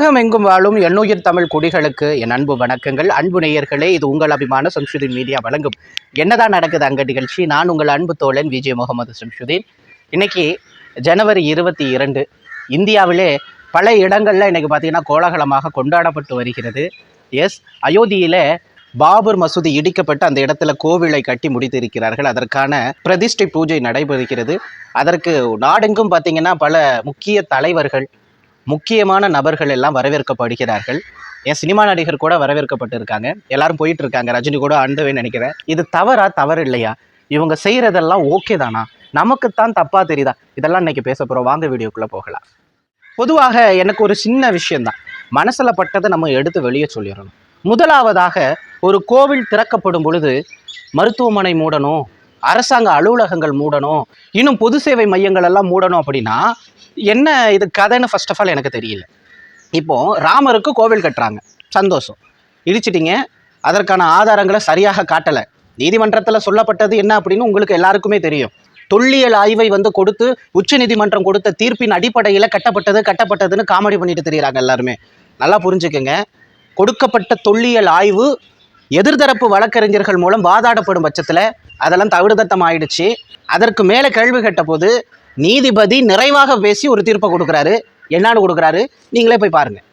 உலகம் எங்கும் வாழும் எண்ணுயிர் தமிழ் குடிகளுக்கு என் அன்பு வணக்கங்கள். அன்பு நேயர்களே, இது உங்கள் அபிமான சம்சுதீன் மீடியா வழங்கும் என்னதான் நடக்குது அங்க நிகழ்ச்சி. நான் உங்கள் அன்பு தோழன் விஜய் முகமது சம்சுதீன். இன்னைக்கு ஜனவரி 22, இந்தியாவிலே பல இடங்கள்ல இன்னைக்கு பார்த்தீங்கன்னா கோலாகலமாக கொண்டாடப்பட்டு வருகிறது. அயோத்தியில பாபர் மசூதி இடிக்கப்பட்டு அந்த இடத்துல கோவிலை கட்டி முடித்திருக்கிறார்கள். அதற்கான பிரதிஷ்டை பூஜை நடைபெறுகிறது. அதற்கு நாடெங்கும் பார்த்தீங்கன்னா பல முக்கிய தலைவர்கள், முக்கியமான நபர்கள் எல்லாம் வரவேற்கப்படுகிறார்கள். சினிமா நடிகர் கூட வரவேற்கப்பட்டிருக்காங்க. எல்லாரும் போயிட்டு இருக்காங்க. ரஜினி கூட ஆண்டுவேன்னு நினைக்கிறேன். இது தவறு இல்லையா? இவங்க செய்யறதெல்லாம் ஓகே தானா? நமக்குத்தான் தப்பா தெரியுதா? இதெல்லாம் இன்னைக்கு பேச போறோம். வாங்க வீடியோக்குள்ள போகலாம். பொதுவாக எனக்கு ஒரு சின்ன விஷயம்தான், மனசுல பட்டதை நம்ம எடுத்து வெளியே சொல்லிடணும். முதலாவதாக, ஒரு கோவில் திறக்கப்படும் பொழுது மருத்துவமனை மூடணும், அரசாங்க அலுவலகங்கள் மூடணும், இன்னும் பொது சேவை மையங்கள் எல்லாம் மூடணும் அப்படின்னா என்ன இது கதைன்னு ஃபர்ஸ்ட் ஆஃப் ஆல் எனக்கு தெரியல. இப்போ ராமருக்கு கோவில் கட்டுறாங்க, சந்தோஷம். இடிச்சிட்டிங்க, அதற்கான ஆதாரங்களை சரியாக காட்டலை. நீதிமன்றத்தில் சொல்லப்பட்டது என்ன அப்படின்னு உங்களுக்கு எல்லாருக்குமே தெரியும். தொல்லியல் ஆய்வை கொடுத்து உச்ச நீதிமன்றம் கொடுத்த தீர்ப்பின் அடிப்படையில் கட்டப்பட்டதுன்னு காமெடி பண்ணிட்டு தெரியுறாங்க எல்லாருமே. நல்லா புரிஞ்சுக்கங்க, கொடுக்கப்பட்ட தொல்லியல் ஆய்வு எதிர்தரப்பு வழக்கறிஞர்கள் மூலம் வாதாடப்படும் பட்சத்தில் அதெல்லாம் தவிடுதத்தம் ஆயிடுச்சு. அதற்கு மேலே கேள்வி கேட்ட போது நீதிபதி நிறைவாக பேசி ஒரு தீர்ப்பை கொடுக்குறாரு. என்னான்னு கொடுக்குறாரு நீங்களே போய் பாருங்கள்.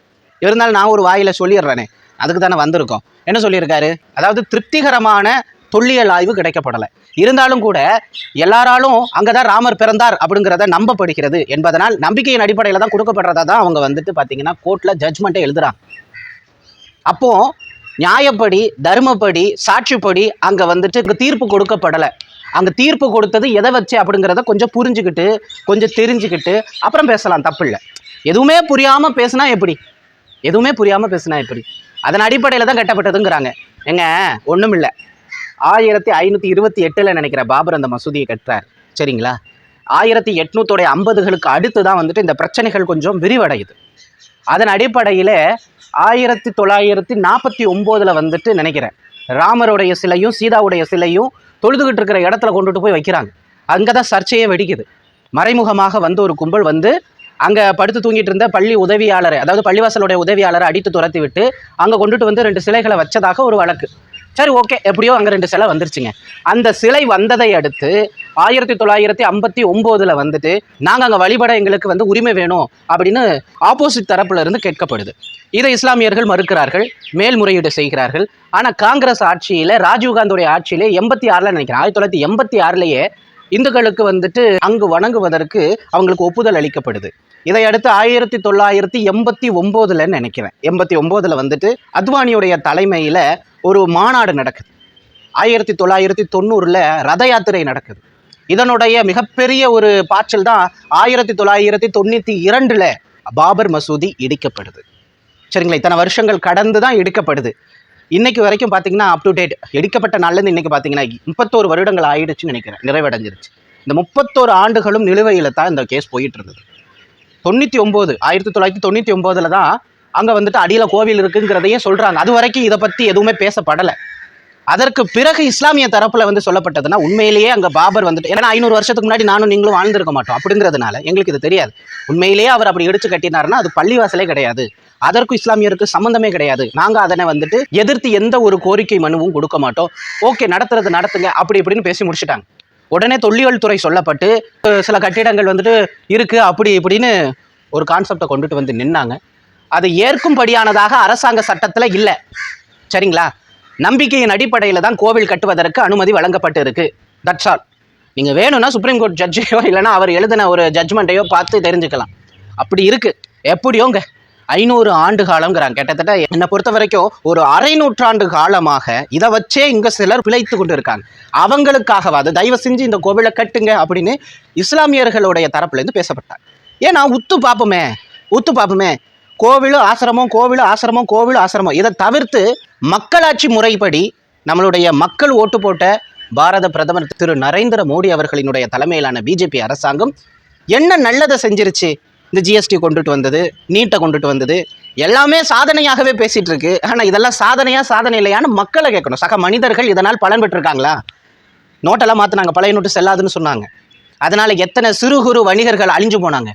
இருந்தாலும் நான் ஒரு வாயில் சொல்லிடுறேனே, அதுக்கு தானே வந்திருக்கோம். என்ன சொல்லியிருக்காரு? அதாவது திருப்திகரமான தொல்லியல் ஆய்வு கிடைக்கப்படலை. இருந்தாலும் கூட எல்லாராலும் அங்கே தான் ராமர் பிறந்தார் அப்படிங்கிறத நம்பப்படுகிறது என்பதனால் நம்பிக்கையின் அடிப்படையில் தான் கொடுக்கப்படுறதா தான் அவங்க பார்த்தீங்கன்னா கோர்ட்டில் ஜட்ஜ்மெண்ட்டை எழுதுறாங்க. அப்போது நியாயப்படி, தர்மப்படி, சாட்சிப்படி அங்கே தீர்ப்பு கொடுக்கப்படலை. அங்கே தீர்ப்பு கொடுத்தது எதை வச்சு அப்படிங்கிறத கொஞ்சம் புரிஞ்சுக்கிட்டு, கொஞ்சம் தெரிஞ்சுக்கிட்டு அப்புறம் பேசலாம், தப்பு இல்லை. எதுவுமே புரியாமல் பேசுனா எப்படி? அதன் அடிப்படையில் தான் கட்டப்பட்டதுங்கிறாங்க. எங்க ஒன்றும் இல்லை, 1528 நினைக்கிற பாபர் அந்த மசூதியை கட்டுறார், சரிங்களா? 1850களுக்கு அடுத்து தான் இந்த பிரச்சனைகள் கொஞ்சம் விரிவடையுது. அதன் அடிப்படையில் 1949 நினைக்கிறேன், ராமருடைய சிலையும் சீதாவுடைய சிலையும் தொழுதுகிட்டு இருக்கிற இடத்துல கொண்டுட்டு போய் வைக்கிறாங்க. அங்கே தான் சர்ச்சையே வெடிக்குது. மறைமுகமாக ஒரு கும்பல் அங்கே படுத்து தூங்கிட்டு இருந்த பள்ளி உதவியாளரை, அதாவது பள்ளிவாசலுடைய உதவியாளரை அடித்து துரத்தி விட்டு அங்கே கொண்டுட்டு 2 சிலைகளை வச்சதாக ஒரு வழக்கு. சரி, ஓகே, எப்படியோ அங்கே 2 சிலை வந்துருச்சுங்க. அந்த சிலை வந்ததை அடுத்து 1959 நாங்கள் அங்கே வழிபட எங்களுக்கு உரிமை வேணும் அப்படின்னு ஆப்போசிட் தரப்புல இருந்து கேட்கப்படுது. இதை இஸ்லாமியர்கள் மறுக்கிறார்கள், மேல்முறையீடு செய்கிறார்கள். ஆனால் காங்கிரஸ் ஆட்சியில், ராஜீவ்காந்தியுடைய ஆட்சியிலே 86 நினைக்கிறேன், 1986லேயே இந்துக்களுக்கு அங்கு வணங்குவதற்கு அவங்களுக்கு ஒப்புதல் அளிக்கப்படுது. இதை அடுத்து 1989 நினைக்கிறேன், 89 அத்வானியுடைய தலைமையில் ஒரு மாநாடு நடக்குது. 1990 ரத யாத்திரை நடக்குது. இதனுடைய மிகப்பெரிய ஒரு பாய்ச்சல் தான் 1992 பாபர் மசூதி இடிக்கப்படுது. சரிங்களா? இத்தனை வருஷங்கள் கடந்து தான் இடிக்கப்படுது. இன்னைக்கு வரைக்கும் பார்த்தீங்கன்னா அப் டு டேட், இடிக்கப்பட்ட நாள்லேருந்து இன்னைக்கு பார்த்தீங்கன்னா 31 வருடங்கள் ஆயிடுச்சுன்னு நினைக்கிறேன், நிறைவடைஞ்சிருச்சு. இந்த 31 ஆண்டுகளும் நிலுவையில் தான் இந்த கேஸ் போயிட்டு இருந்தது. 1999 தான் அங்கே அடியில் கோவில் இருக்குங்கிறதையே சொல்கிறாங்க. அது வரைக்கும் இதை பற்றி எதுவுமே பேசப்படலை. அதற்கு பிறகு இஸ்லாமிய தரப்பில் சொல்லப்பட்டதுன்னா உண்மையிலேயே அங்கே பாபர் ஏன்னா 500 வருஷத்துக்கு முன்னாடி நானும் நீங்களும் வாழ்ந்திருக்க மாட்டோம். அப்படிங்கிறதுனால எங்களுக்கு இது தெரியாது. உண்மையிலேயே அவர் அப்படி இடிச்சு கட்டினார்னா அது பள்ளிவாசலே கிடையாது, அதற்கும் இஸ்லாமியருக்கு சம்மந்தமே கிடையாது. நாங்கள் அதனை எதிர்த்து எந்த ஒரு கோரிக்கை மனுவும் கொடுக்க மாட்டோம். ஓகே, நடத்துங்க அப்படி இப்படின்னு பேசி முடிச்சுட்டாங்க. உடனே தொல்லியல் துறை சொல்லப்பட்டு சில கட்டிடங்கள் இருக்கு அப்படி இப்படின்னு ஒரு கான்செப்டை கொண்டுட்டு நின்னாங்க. அது ஏற்கும்படியானதாக அரசாங்க சட்டத்தில் இல்லை, சரிங்களா? நம்பிக்கையின் அடிப்படையில் தான் கோவில் கட்டுவதற்கு அனுமதி வழங்கப்பட்டு இருக்கு. That's all. நீங்கள் வேணும்னா சுப்ரீம் கோர்ட் ஜட்ஜையோ இல்லைனா அவர் எழுதின ஒரு ஜட்ஜ்மெண்ட்டையோ பார்த்து தெரிஞ்சுக்கலாம். அப்படி இருக்கு. எப்படியோங்க 500 ஆண்டு காலங்கிறாங்க. கிட்டத்தட்ட என்னை பொறுத்த வரைக்கும் ஒரு அரை நூற்றாண்டு காலமாக இதை வச்சே இங்கே சிலர் பிழைத்து கொண்டு இருக்காங்க. அவங்களுக்காகவாது தயவு செஞ்சு இந்த கோவிலை கட்டுங்க அப்படின்னு இஸ்லாமியர்களுடைய தரப்புலேருந்து பேசப்பட்டாங்க. ஏன்னா உத்து பார்ப்போமே, கோவிலும் ஆசிரமம் இதை தவிர்த்து மக்களாட்சி முறைப்படி நம்மளுடைய மக்கள் ஓட்டு போட்ட பாரத பிரதமர் திரு நரேந்திர மோடி அவர்களினுடைய தலைமையிலான பிஜேபி அரசாங்கம் என்ன நல்லதை செஞ்சிருச்சு? இந்த ஜிஎஸ்டி கொண்டுட்டு வந்தது, நீட்டை கொண்டுட்டு வந்தது, எல்லாமே சாதனையாகவே பேசிட்டு இருக்கு. ஆனால் இதெல்லாம் சாதனை இல்லையான்னு மக்களை கேட்கணும். சக மனிதர்கள் இதனால் பலன் பெற்றிருக்காங்களா? நோட்டெல்லாம் மாற்றினாங்க, பழைய நோட்டு செல்லாதுன்னு சொன்னாங்க. அதனால எத்தனை சிறு குறு வணிகர்கள் அழிஞ்சு போனாங்க,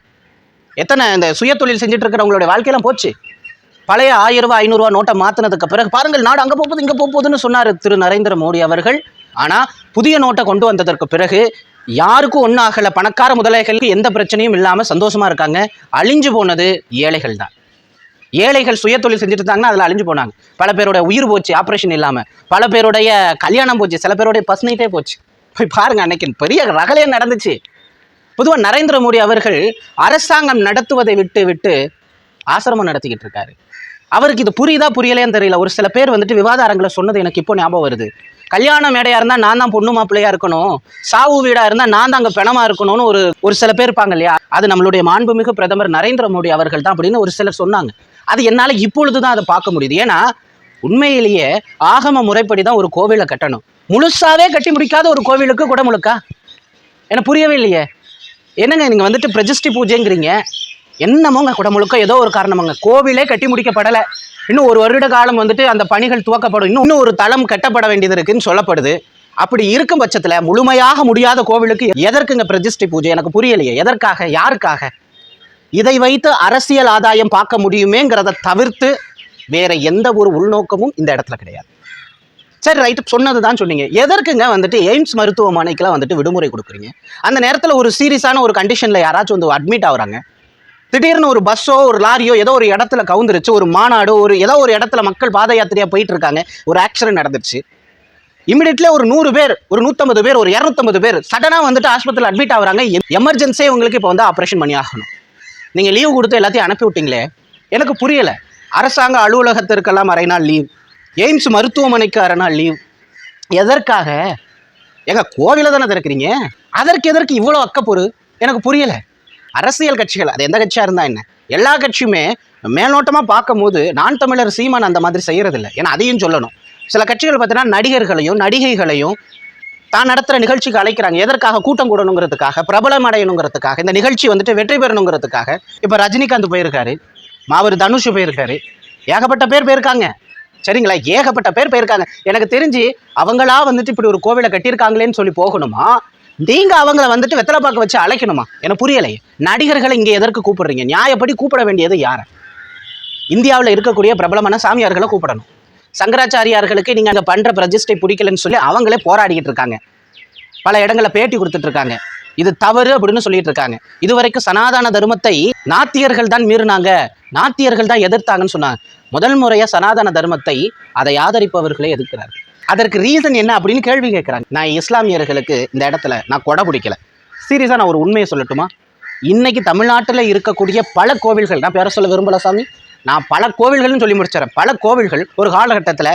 எத்தனை இந்த சுய தொழில் செஞ்சுட்டு இருக்கிறவங்களுடைய வாழ்க்கையெல்லாம் போச்சு. பழைய 1000 ரூபாய் 500 ரூபாய் நோட்டை மாத்தினதுக்கு பிறகு பாருங்கள் நாடு அங்க போகுது இங்க போகுதுன்னு சொன்னார் திரு நரேந்திர மோடி அவர்கள். ஆனா புதிய நோட்டை கொண்டு வந்ததற்கு பிறகு யாருக்கும் ஒன்றும் ஆகல. பணக்கார முதலாளிகளுக்கு எந்த பிரச்சனையும் இல்லாம சந்தோஷமா இருக்காங்க. அழிஞ்சு போனது ஏழைகள் தான். ஏழைகள் சுய தொழில் செஞ்சுட்டு இருந்தாங்கன்னா அதில் அழிஞ்சு போனாங்க. பல பேரோட உயிர் போச்சு ஆப்ரேஷன் இல்லாமல், பல பேருடைய கல்யாணம் போச்சு, சில பேருடைய பஸ் நைட்டே போச்சு. போய் பாருங்க, அன்னைக்கு பெரிய ரகலையே நடந்துச்சு. பொதுவாக நரேந்திர மோடி அவர்கள் அரசாங்கம் நடத்துவதை விட்டு விட்டு ஆசிரமம் நடத்திக்கிட்டு இருக்காரு. அவருக்கு இது புரியுதா புரியலையான்னு தெரியல. ஒரு சில பேர் வந்துட்டு விவாத அரங்கில் சொன்னது எனக்கு இப்போ ஞாபகம் வருது. கல்யாண மேடையாக இருந்தால் நான் தான் பொண்ணு மாப்பிள்ளையாக இருக்கணும், சாவு வீடாக இருந்தால் நான் தான் அங்கே பிணமாக இருக்கணும்னு ஒரு சில பேர் இருப்பாங்க இல்லையா. அது நம்மளுடைய மாண்புமிகு பிரதமர் நரேந்திர மோடி அவர்கள் தான் அப்படின்னு ஒரு சிலர் சொன்னாங்க. அது என்னால் இப்பொழுது தான் அதை பார்க்க முடியுது. ஏன்னா உண்மையிலேயே ஆகம முறைப்படி தான் ஒரு கோவிலை கட்டணும். முழுசாவே கட்டி முடிக்காத ஒரு கோவிலுக்கு குடமுழுக்கா? எனக்கு புரியவே இல்லையே. என்னங்க நீங்கள் வந்துட்டு பிரதிஷ்டை பூஜைங்கிறீங்க, என்னமோங்க குடமுழுக்க ஏதோ ஒரு காரணமாங்க. கோவிலே கட்டி முடிக்கப்படலை, இன்னும் ஒரு வருட காலம் வந்துட்டு அந்த பணிகள் துவக்கப்படும், இன்னும் ஒரு தளம் கட்டப்பட வேண்டியது இருக்குன்னு சொல்லப்படுது. அப்படி இருக்கும் பட்சத்தில் முழுமையாக முடியாத கோவிலுக்கு எதற்குங்க பிரதிஷ்டை பூஜை? எனக்கு புரியலையே. எதற்காக? யாருக்காக? இதை வைத்து அரசியல் ஆதாயம் பார்க்க முடியுமேங்கிறத தவிர்த்து வேற எந்த ஒரு உள்நோக்கமும் இந்த இடத்துல கிடையாது. சரி, ரைட்டு, சொன்னது தான் சொன்னீங்க. எதற்குங்க வந்துட்டு எய்ம்ஸ் மருத்துவமனைக்கெல்லாம் வந்துட்டு விடுமுறை கொடுக்குறீங்க? அந்த நேரத்தில் ஒரு சீரியஸான ஒரு கண்டிஷனில் யாராச்சும் வந்து அட்மிட் ஆகுறாங்க, திடீர்னு ஒரு பஸ்ஸோ ஒரு லாரியோ ஏதோ ஒரு இடத்துல கவுந்துருச்சு, ஒரு மாநாடோ ஏதோ ஒரு இடத்துல மக்கள் பாத யாத்திரையாக போயிட்டு இருக்காங்க, ஒரு ஆக்சிடென்ட் நடந்துருச்சு. இமிடியட்லி ஒரு 100 பேர், ஒரு 150 பேர், ஒரு 250 பேர் சடனாக வந்துட்டு ஆஸ்பத்திரியில் அட்மிட் ஆகுறாங்க. எமர்ஜென்சியே உங்களுக்கு இப்போ வந்து ஆப்ரேஷன் பண்ணி ஆகணும். நீங்கள் லீவ் கொடுத்து எல்லாத்தையும் அனுப்பி விட்டீங்களே, எனக்கு புரியலை. அரசாங்க அலுவலகத்திற்கெல்லாம் அரை நாள் லீவ், எய்ம்ஸ் மருத்துவமனைக்கு அரை நாள் லீவ். எதற்காக? எங்க கோவில தானே திறக்கிறீங்க, அதற்கு எதற்கு இவ்வளோ அக்கப்பொரு? எனக்கு புரியலை. அரசியல் கட்சிகள், அது எந்த கட்சியாக இருந்தால் என்ன, எல்லா கட்சியுமே மேலோட்டமாக பார்க்கும் போது நான் தமிழர் சீமான் அந்த மாதிரி செய்கிறதில்ல. ஏன்னா அதையும் சொல்லணும். சில கட்சிகள் பார்த்தீங்கன்னா நடிகர்களையும் நடிகைகளையும் தான் நடத்துகிற நிகழ்ச்சிக்கு அழைக்கிறாங்க. எதற்காக? கூட்டம் கூடணுங்கிறதுக்காக, பிரபலம் அடையணுங்கிறதுக்காக, இந்த நிகழ்ச்சி வந்துட்டு வெற்றி பெறணுங்கிறதுக்காக. இப்போ ரஜினிகாந்த் போயிருக்காரு, மாவீர் தனுஷ் போயிருக்காரு, ஏகப்பட்ட பேர் போயிருக்காங்க. சரிங்களா, ஏகப்பட்ட பேர் போயிருக்காங்க. எனக்கு தெரிஞ்சு அவங்களா வந்துட்டு இப்படி ஒரு கோவிலை கட்டியிருக்காங்களேன்னு சொல்லி போகணுமா, நீங்க அவங்கள வந்துட்டு வெத்தலை பாக்க வச்சு அழைக்கணுமா? எனக்கு புரியலை. நடிகர்களை இங்கே எதற்கு கூப்பிடுறீங்க? நியாயப்படி கூப்பிட வேண்டியது யாரை? இந்தியாவில் இருக்கக்கூடிய பிரபலமான சாமியார்களை கூப்பிடணும். சங்கராச்சாரியார்களுக்கு நீங்கள் அங்கே பண்ணுற பிரதிஷ்டை பிடிக்கலன்னு சொல்லி அவங்களே போராடிக்கிட்டு இருக்காங்க. பல இடங்களில் பேட்டி கொடுத்துட்டு இருக்காங்க. இது தவறு அப்படின்னு சொல்லிட்டு இருக்காங்க. இதுவரைக்கும் சனாதன தர்மத்தை நாத்தியர்கள் தான் மீறினாங்க, நாத்தியர்கள் தான் எதிர்த்தாங்கன்னு சொன்னாங்க. முதல் முறையாக சனாதன தர்மத்தை அதை ஆதரிப்பவர்களே எதிர்க்கிறார்கள். அதற்கு ரீசன் என்ன அப்படின்னு கேள்வி கேட்குறாங்க. நான் இஸ்லாமியர்களுக்கு இந்த இடத்துல நான் கொடை பிடிக்கல. சீரியஸாக நான் ஒரு உண்மையை சொல்லட்டுமா? இன்னைக்கு தமிழ்நாட்டில் இருக்கக்கூடிய பல கோவில்கள், நான் பேர சொல்ல விரும்பல சாமி, நான் பல கோவில்கள்னு சொல்லி முடிச்சிடறேன். பல கோவில்கள் ஒரு காலகட்டத்தில்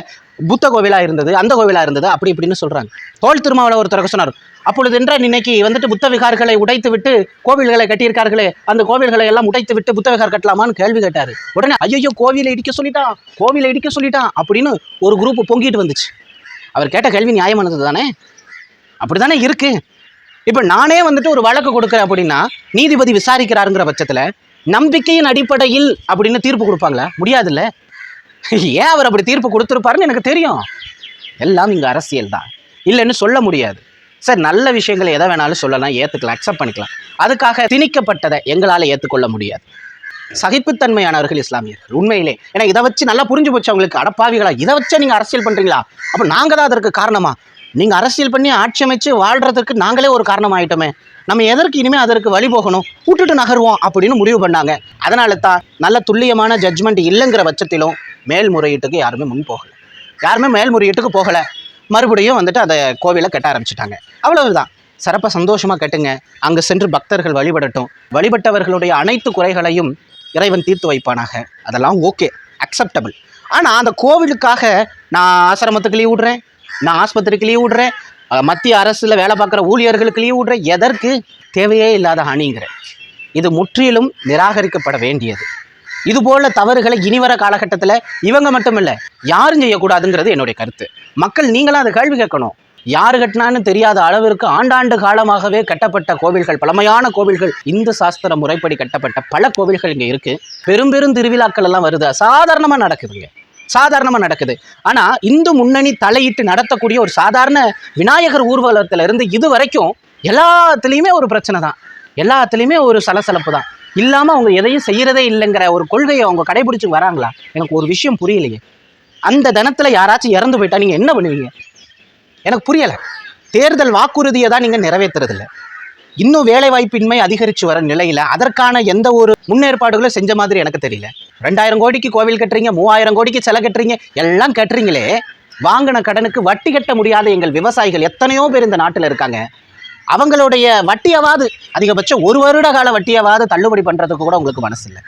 புத்த கோவிலாக இருந்தது, அந்த கோவிலாக இருந்தது, அப்படி இப்படின்னு சொல்கிறாங்க. தோல் திருமாவளவன் ஒருத்தர் சொன்னார், அப்பொழுது என்றால் இன்னைக்கு வந்துட்டு புத்த விகார்களை உடைத்து விட்டு கோவில்களை கட்டியிருக்கார்களே, அந்த கோவில்களை எல்லாம் உடைத்து விட்டு புத்த விகார் கட்டலாமான்னு கேள்வி கேட்டார். உடனே ஐயோ கோவிலை இடிக்க சொல்லிட்டான், கோவிலை இடிக்க சொல்லிட்டான் அப்படின்னு ஒரு குரூப் பொங்கிட்டு வந்துச்சு. அவர் கேட்ட கேள்வி நியாயமானது தானே? அப்படி தானே இருக்கு. இப்போ நானே வந்துட்டு ஒரு வழக்கு கொடுக்குறேன் அப்படின்னா நீதிபதி விசாரிக்கிறாருங்கிற பட்சத்தில் நம்பிக்கையின் அடிப்படையில் அப்படின்னு தீர்ப்பு கொடுப்பாங்களா? முடியாதுல்ல. ஏன் அவர் அப்படி தீர்ப்பு கொடுத்துருப்பாருன்னு எனக்கு தெரியும். எல்லாம் இங்கே அரசியல் தான், இல்லைன்னு சொல்ல முடியாது. சார், நல்ல விஷயங்களை எதை வேணாலும் சொல்லலாம், ஏற்றுக்கலாம், அக்செப்ட் பண்ணிக்கலாம். அதுக்காக திணிக்கப்பட்டதை எங்களால் ஏற்றுக்கொள்ள முடியாது. சகிப்புத்தன்மையானவர்கள் இஸ்லாமியர்கள் உண்மையிலே. ஏன்னா இதை வச்சு நல்லா புரிஞ்சு போச்சு அவங்களுக்கு. அடப்பாவிகளா, இதை வச்சா நீங்கள் அரசியல் பண்ணுறீங்களா? அப்போ நாங்கள் தான் அதற்கு காரணமா? நீங்கள் அரசியல் பண்ணி ஆட்சி அமைச்சு வாழ்கிறதுக்கு நாங்களே ஒரு காரணம் ஆகிட்டோமே, நம்ம எதற்கு இனிமேல் அதற்கு வழி போகணும், விட்டுட்டு நகர்வோம் அப்படின்னு முடிவு பண்ணாங்க. அதனால தான் நல்ல துல்லியமான ஜட்ஜ்மெண்ட் இல்லைங்கிற பட்சத்திலும் மேல்முறையீட்டுக்கு யாருமே முன் போகலை, யாருமே மேல்முறையீட்டுக்கு போகலை. மறுபடியும் வந்துட்டு அந்த கோவிலை கட்ட ஆரம்பிச்சிட்டாங்க. அவ்வளவுதான். சிறப்பாக சந்தோஷமாக கட்டுங்க, அங்கே சென்று பக்தர்கள் வழிபடட்டும், வழிபட்டவர்களுடைய அனைத்து குறைகளையும் இறைவன் தீர்த்து வைப்பானாக. அதெல்லாம் ஓகே, அக்செப்டபிள். ஆனால் அந்த கோவிலுக்காக நான் ஆசிரமத்துக்கு லீவ் விடுறேன், நான் ஆஸ்பத்திரிக்கு லீவ் விடுறேன், மத்திய அரசில் வேலை பார்க்குற ஊழியர்களுக்கு லீவ் விடுறேன், எதற்கு? தேவையே இல்லாத ஹனிங்கிறேன். இது முற்றிலும் நிராகரிக்கப்பட வேண்டியது. இதுபோல தவறுகளை இனிவர காலகட்டத்தில் இவங்க மட்டும் இல்லை, யாரும் செய்யக்கூடாதுங்கிறது என்னுடைய கருத்து. மக்கள் நீங்களாம் அதை கேள்வி கேட்கணும். யார் கட்டினான்னு தெரியாத அளவிற்கு ஆண்டாண்டு காலமாகவே கட்டப்பட்ட கோவில்கள், பழமையான கோவில்கள், இந்து சாஸ்திர முறைப்படி கட்டப்பட்ட பல கோவில்கள் இங்கே இருக்குது. பெரும் பெரும் திருவிழாக்கள் எல்லாம் வருது, சாதாரணமாக நடக்குதுங்க, சாதாரணமாக நடக்குது. ஆனால் இந்து முன்னணி தலையிட்டு நடத்தக்கூடிய ஒரு சாதாரண விநாயகர் ஊர்வலத்திலிருந்து இது வரைக்கும் எல்லாத்துலேயுமே ஒரு பிரச்சனை தான், எல்லாத்துலேயுமே ஒரு சலசலப்பு தான். இல்லாமல் அவங்க எதையும் செய்யறதே இல்லைங்கிற ஒரு கொள்கையை அவங்க கடைபிடிச்சு வராங்களா? எனக்கு ஒரு விஷயம் புரியலையே. அந்த தினத்துல யாராச்சும் இறந்து போயிட்டா நீங்க என்ன பண்ணுவீங்க? எனக்கு புரியல. தேர்தல் வாக்குறுதியை தான் நீங்க நிறைவேற்றுறதில்ல. இன்னும் வேலை வாய்ப்பின்மை அதிகரிச்சு வர நிலையில அதற்கான எந்த ஒரு முன்னேற்பாடுகளும் செஞ்ச மாதிரி எனக்கு தெரியல. 2000 கோடிக்கு கோவில் கட்டுறீங்க, 3000 கோடிக்கு சிலை கட்டுறீங்க, எல்லாம் கட்டுறீங்களே. வாங்கின கடனுக்கு வட்டி கட்ட முடியாத எங்கள் விவசாயிகள் எத்தனையோ பேர் இந்த நாட்டில் இருக்காங்க. அவங்களுடைய வட்டியாவது அதிகபட்சம் 1 வருட கால வட்டியாவது தள்ளுபடி பண்றதுக்கு கூட உங்களுக்கு மனசு இல்லை.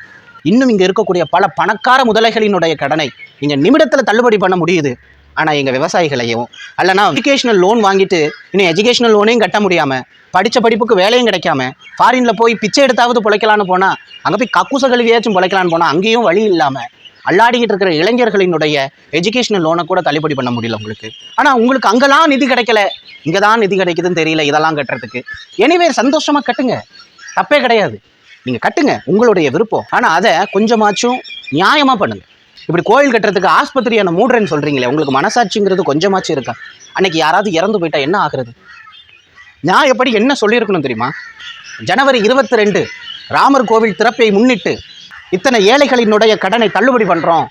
இன்னும் இங்க இருக்கக்கூடிய பல பணக்கார முதலைகளினுடைய கடனை நீங்க நிமிடத்துல தள்ளுபடி பண்ண முடியுது. ஆனா எங்க விவசாயிகளையும் அல்லனா எஜுகேஷனல் லோன் வாங்கிட்டு இன்னும் எஜுகேஷனல் லோனையும் கட்ட முடியாம, படிச்ச படிப்புக்கு வேலையும் கிடைக்காம, ஃபாரின்ல போய் பிச்சை எடுத்தாவது பிழைக்கலான்னு போனா, அங்க போய் கக்கூச கழுவியாச்சும் பிழைக்கலான்னு போனா அங்கேயும் வழி இல்லாம அல்லாடிக்கிட்டு இருக்கிற இளைஞர்களினுடைய எஜுகேஷனல் லோனை கூட தள்ளுபடி பண்ண முடியல உங்களுக்கு. ஆனா உங்களுக்கு அங்கெல்லாம் நிதி கிடைக்கல, இங்கதான் நிதி கிடைக்குதுன்னு தெரியல இதெல்லாம் கட்டுறதுக்கு. எனிவே சந்தோஷமா கட்டுங்க, தப்பே கிடையாது. நீங்க கட்டுங்க, உங்களுடைய விருப்பம். ஆனா அதை கொஞ்சமாச்சும் நியாயமா பண்ணுங்க. இப்படி கோயில் கட்டுறதுக்கு ஆஸ்பத்திரியான மூடுறேன்னு சொல்றீங்களே, உங்களுக்கு மனசாட்சிங்கிறது கொஞ்சமாச்சும் இருக்கா? அன்னைக்கு யாராவது இறந்து போயிட்டா என்ன ஆகுறது? நான் எப்படி என்ன சொல்லியிருக்கணும் தெரியுமா? ஜனவரி 22 ராமர் கோவில் திறப்பை முன்னிட்டு இத்தனை ஏழைகளினுடைய கடனை தள்ளுபடி பண்றோம்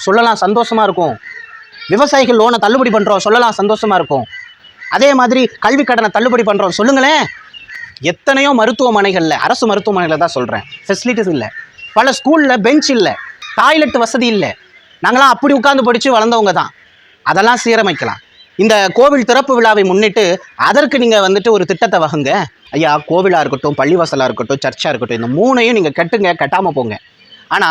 சொல்லலாம், சந்தோஷமா இருக்கும். விவசாயிகள் லோனை தள்ளுபடி பண்றோம் சொல்லலாம், சந்தோஷமா இருக்கும். அதே மாதிரி கல்வி கடனை தள்ளுபடி பண்றோம் சொல்லுங்களேன். எத்தனையோ மருத்துவமனைகள்ல, அரசு மருத்துவமனைகளை தான் சொல்றேன், ஃபெசிலிட்டிஸ் இல்லை. பல ஸ்கூல்ல பெஞ்ச் இல்லை, டாய்லெட் வசதி இல்லை. நாங்களாம் அப்படி உட்கார்ந்து படிச்சு வளர்ந்தவங்க தான். அதெல்லாம் சீரமைக்கலாம். இந்த கோவில் திறப்பு விழாவை முன்னிட்டு அதற்கு நீங்க வந்துட்டு ஒரு திட்டத்தை வகுங்க. ஐயா, கோவிலா இருக்கட்டும், பள்ளிவாசலா இருக்கட்டும், சர்ச்சா இருக்கட்டும், இந்த 3ஐயும் நீங்க கட்டுங்க, கட்டாம போங்க. ஆனா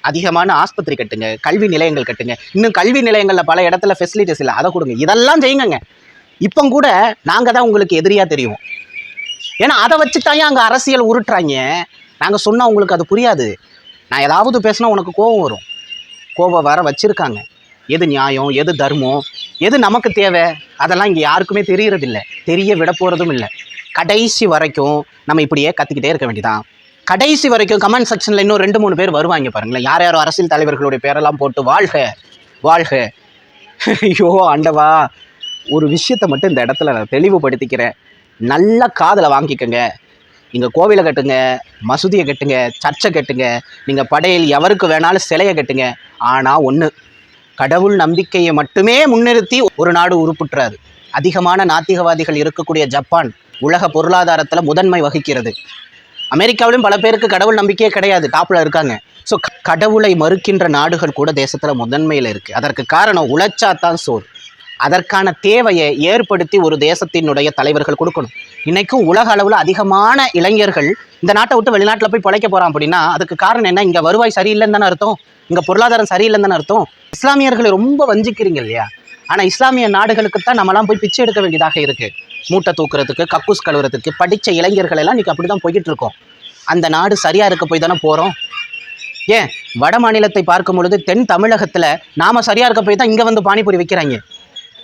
அதிகமான ஆஸ்பத்திரி கட்டுங்க, கல்வி நிலையங்கள் கட்டுங்க. இன்னும் கல்வி நிலையங்கள்ல பல இடத்துல ஃபெசிலிட்டிஸ் இல்லை, அதை கொடுங்க. இதெல்லாம் செய்யுங்க. இப்போ கூட நாங்க தான் உங்களுக்கு எதிரியா தெரியும். ஏன்னா அதை வச்சுட்டாங்க அங்க அரசியல் உருட்டுறாங்க. நாங்க சொன்னா உங்களுக்கு அது புரியாது. நான் ஏதாவது பேசினா உனக்கு கோபம் வரும். கோபம் வர வச்சிருக்காங்க. எது நியாயம், எது தர்மம், எது நமக்கு தேவை, அதெல்லாம் இங்கே யாருக்குமே தெரியறதில்ல, தெரிய விட போகிறதும் இல்லை. கடைசி வரைக்கும் நம்ம இப்படியே கத்திக்கிட்டே இருக்க வேண்டியதான். கடைசி வரைக்கும் கமெண்ட் செக்ஷனில் இன்னும் 2-3 பேர் வருவாங்க பாருங்களேன். யார் யாரோ அரசியல் தலைவர்களுடைய பேரெல்லாம் போட்டு வாழ்க வாழ்க. ஐயோ ஆண்டவா, ஒரு விஷயத்தை மட்டும் இந்த இடத்துல நான் தெளிவுபடுத்திக்கிறேன். நல்ல காதில் வாங்கிக்கோங்க. நீங்கள் கோவிலை கட்டுங்க, மசூதியை கட்டுங்க, சர்ச்சை கட்டுங்க, நீங்கள் படையில் எவருக்கு வேணாலும் சிலையை கட்டுங்க. ஆனால் ஒன்று, கடவுள் நம்பிக்கையை மட்டுமே முன்னிறுத்தி ஒரு நாடு உருப்புற்றாது. அதிகமான நாத்திகவாதிகள் இருக்கக்கூடிய ஜப்பான் உலக பொருளாதாரத்தில் முதன்மை வகிக்கிறது. அமெரிக்காவிலும் பல பேருக்கு கடவுள் நம்பிக்கையே கிடையாது, டாப்பில் இருக்காங்க. ஸோ கடவுளை மறுக்கின்ற நாடுகள் கூட தேசத்தில் முதன்மையில் இருக்குது. அதற்கு காரணம் உழைச்சாத்தான் சோறு. அதற்கான தேவையை ஏற்படுத்தி ஒரு தேசத்தினுடைய தலைவர்கள் கொடுக்கணும். இன்னைக்கும் உலக அளவில் அதிகமான இளைஞர்கள் இந்த நாட்டை விட்டு வெளிநாட்டில் போய் பிழைக்க போகிறான் அப்படின்னா அதுக்கு காரணம் என்ன? இங்கே வருவாய் சரியில்லைன்னு தானே அர்த்தம், இங்கே பொருளாதாரம் சரியில்லைன்னு தானே அர்த்தம். இஸ்லாமியர்களை ரொம்ப வஞ்சிக்கிறீங்க இல்லையா? ஆனால் இஸ்லாமிய நாடுகளுக்குத்தான் நம்மலாம் போய் பிச்சை எடுக்க வேண்டியதாக இருக்குது. மூட்டை தூக்குறதுக்கு, கக்கூஸ் கழுவுறதுக்கு படித்த இளைஞர்கள் எல்லாம் இன்றைக்கி அப்படி தான் போய்கிட்டு இருக்கோம். அந்த நாடு சரியாக இருக்க போய் தானே போகிறோம். ஏன் வட மாநிலத்தை பார்க்கும் பொழுது தென் தமிழகத்தில் நாம் சரியாக இருக்க போய் தான் இங்கே வந்து பானிபூரி வைக்கிறாங்க.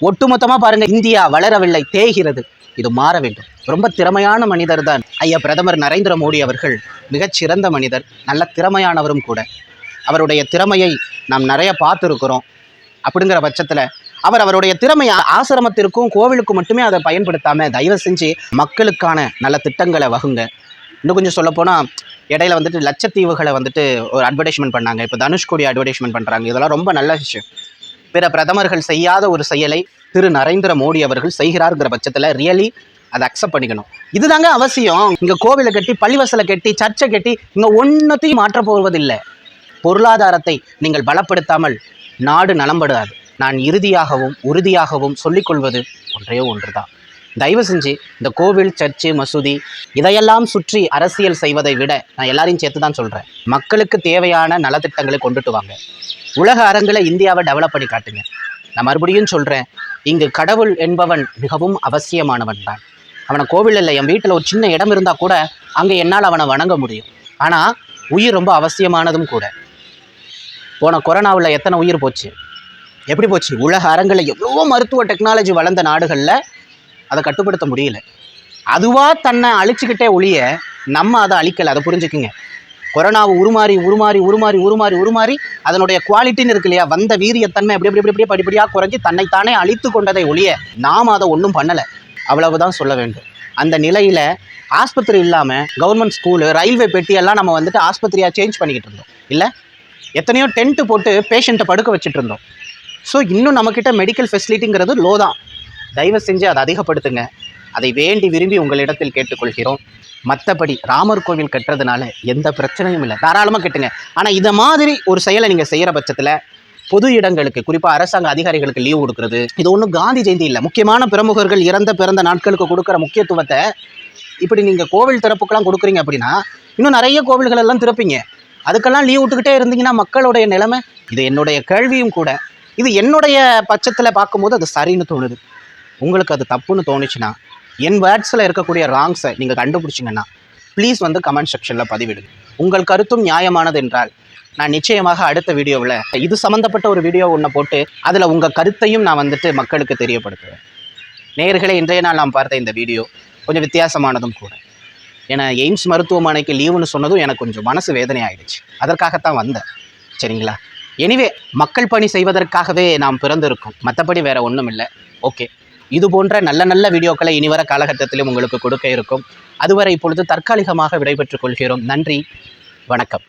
ஒட்டுமொத்தமாக பாருங்கள், இந்தியா வளரவில்லை, தேய்கிறது. இது மாற வேண்டும். ரொம்ப திறமையான மனிதர் தான் ஐயா பிரதமர் நரேந்திர மோடி அவர்கள். மிகச்சிறந்த மனிதர், நல்ல திறமையானவரும் கூட. அவருடைய திறமையை நாம் நிறைய பார்த்துருக்கிறோம். அப்படிங்கிற பட்சத்தில் அவருடைய திறமையை ஆசிரமத்திற்கும் கோவிலுக்கும் மட்டுமே அதை பயன்படுத்தாமல் தயவு செஞ்சு மக்களுக்கான நல்ல திட்டங்களை வகுங்க. இன்னும் கொஞ்சம் சொல்லப்போனால் இடையில வந்துட்டு லட்சத்தீவுகளை வந்துட்டு ஒரு அட்வர்டைஸ்மெண்ட் பண்ணாங்க. இப்போ தனுஷ்கோடி அட்வர்டைஸ்மெண்ட் பண்ணுறாங்க. இதெல்லாம் ரொம்ப நல்ல விஷயம். பிற பிரதமர்கள் செய்யாத ஒரு செயலை திரு நரேந்திர மோடி அவர்கள் செய்கிறாருங்கிற பட்சத்தில் ரியலி அதை அக்செப்ட் பண்ணிக்கணும். இதுதாங்க அவசியம். இங்கே கோவிலை கட்டி, பள்ளிவாசலை கட்டி, சர்ச்சை கட்டி இங்கே ஒன்றத்தையும் மாற்ற போவதில்லை. பொருளாதாரத்தை நீங்கள் பலப்படுத்தாமல் நாடு நலம்படாது. நான் இறுதியாகவும் உறுதியாகவும் சொல்லிக்கொள்வது ஒன்றே ஒன்று தான். தயவு செஞ்சு இந்த கோவில், சர்ச்சு, மசூதி இதையெல்லாம் சுற்றி அரசியல் செய்வதை விட நான் எல்லாரையும் சேர்த்து தான் சொல்கிறேன், மக்களுக்கு தேவையான நலத்திட்டங்களை கொண்டுட்டு வாங்க. உலக அரங்கில் இந்தியாவை டெவலப் பண்ணி காட்டுங்க. நான் மறுபடியும் சொல்கிறேன், இங்கு கடவுள் என்பவன் மிகவும் அவசியமானவன் தான். அவனை கோவில் இல்லை, என் வீட்டில் ஒரு சின்ன இடம் இருந்தால் கூட அங்கே என்னால் அவனை வணங்க முடியும். ஆனால் உயிர் ரொம்ப அவசியமானதும் கூட. போன கொரோனாவில் எத்தனை உயிர் போச்சு, எப்படி போச்சு? உலக அரங்கில் எவ்வளவோ மருத்துவ டெக்னாலஜி வளர்ந்த நாடுகளில் அதை கட்டுப்படுத்த முடியல. அதுவாக தன்னை அழிச்சுக்கிட்டே ஒழிய நம்ம அதை அழிக்கலை. அதை புரிஞ்சுக்குங்க. கொரோனாவை உருமாறி உருமாறி உருமாறி உருமாறி உருமாறி அதனுடைய குவாலிட்டின்னு இருக்கு இல்லையா, வந்த வீரியத்தன்மை அப்படியே படிப்படியாக குறைஞ்சி தன்னைத்தானே அழித்து கொண்டதை ஒழிய நாம் அதை ஒன்றும் பண்ணலை. அவ்வளவுதான் சொல்ல வேண்டும். அந்த நிலையில் ஆஸ்பத்திரி இல்லாமல் கவர்மெண்ட் ஸ்கூலு, ரயில்வே பெட்டியெல்லாம் நம்ம வந்துட்டு ஆஸ்பத்திரியாக சேஞ்ச் பண்ணிக்கிட்டு இருந்தோம் இல்லை? எத்தனையோ டென்ட்டு போட்டு பேஷண்ட்டை படுக்க வச்சுட்டு இருந்தோம். ஸோ இன்னும் நம்மக்கிட்ட மெடிக்கல் ஃபெசிலிட்டிங்கிறது லோ தான். தயவு செஞ்சு அதை அதிகப்படுத்துங்க. அதை வேண்டி விரும்பி உங்களிடத்தில் கேட்டுக்கொள்கிறோம். மற்றபடி ராமர் கோவில் கட்டுறதுனால எந்த பிரச்சனையும் இல்லை, தாராளமாக கட்டுங்க. ஆனால் இதை மாதிரி ஒரு செயலை நீங்கள் செய்கிற பட்சத்தில் பொது இடங்களுக்கு, குறிப்பாக அரசாங்க அதிகாரிகளுக்கு லீவ் கொடுக்குறது, இது ஒன்றும் காந்தி ஜெயந்தி இல்லை. முக்கியமான பிரமுகர்கள் பிறந்த நாட்களுக்கு கொடுக்குற முக்கியத்துவத்தை இப்படி நீங்கள் கோவில் திறப்புக்கெல்லாம் கொடுக்குறீங்க அப்படின்னா இன்னும் நிறைய கோவில்கள் எல்லாம் திறப்பீங்க. அதுக்கெல்லாம் லீவ் விட்டுக்கிட்டே இருந்தீங்கன்னா மக்களுடைய நிலைமை. இது என்னுடைய கேள்வியும் கூட. இது என்னுடைய பட்சத்தில் பார்க்கும்போது அது சரின்னு தோணுது. உங்களுக்கு அது தப்புன்னு தோணுச்சுன்னா, என் வேர்ட்ஸில் இருக்கக்கூடிய ராங்ஸை நீங்கள் கண்டுபிடிச்சிங்கன்னா ப்ளீஸ் வந்து கமெண்ட் செக்ஷனில் பதிவிடுங்க. உங்கள் கருத்தும் நியாயமானது என்றால் நான் நிச்சயமாக அடுத்த வீடியோவில் இது சம்மந்தப்பட்ட ஒரு வீடியோ ஒன்று போட்டு அதில் உங்கள் கருத்தையும் நான் வந்துட்டு மக்களுக்கு தெரியப்படுத்துவேன். நேயர்களே, இன்றைய நாள் நாம் பார்த்த இந்த வீடியோ கொஞ்சம் வித்தியாசமானதும் கூட. ஏன்னா எய்ம்ஸ் மருத்துவமனைக்கு லீவுன்னு சொன்னதும் எனக்கு கொஞ்சம் மனசு வேதனை ஆகிடுச்சு. அதற்காகத்தான் வந்தேன். சரிங்களா? எனிவே, மக்கள் பணி செய்வதற்காகவே நாம் பிறந்திருக்கோம். மற்றபடி வேறு ஒன்றும் இல்லை. ஓகே, இது போன்ற நல்ல நல்ல வீடியோக்களை இனிவர காலகட்டத்திலும் உங்களுக்கு கொடுக்க இருக்கும். அதுவரை இப்பொழுது தற்காலிகமாக விடைபெற்றுக் கொள்கிறோம். நன்றி, வணக்கம்.